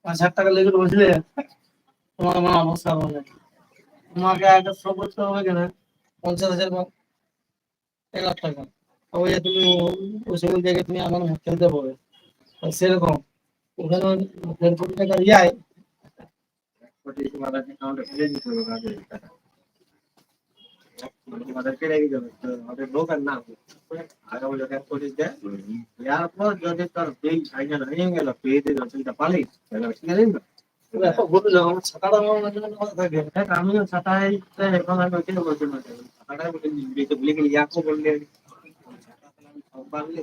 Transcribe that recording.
5,000 টাকা লেগে বসলে তোমার আমার অবস্থা হবে। তোমাকে একটা শো করতে হবে কেন 50,000 বা 1,00,000 টাকা। ওই যে তুমি ওই সকল জায়গায় তুমি আমার খেলতে পারবে সেরকম ওখানে 1,50,000 টাকা যায়। দোকান না আগামী যখন পুলিশ দেয় এরপর যদি তোর বিল ছাইনা হয়ে গেল পেয়ে দিল পালি এত ঘুরে যাও আমার ছাতাটা আমার মাঝে মাঝে মাথায় থাকে। দেখ আমিও ছাতায় এখন আমি ওইখানে বলতে পারছি ছাতাটাই বলে ভুলে গেলি ইয়াকও বললে সব পারলে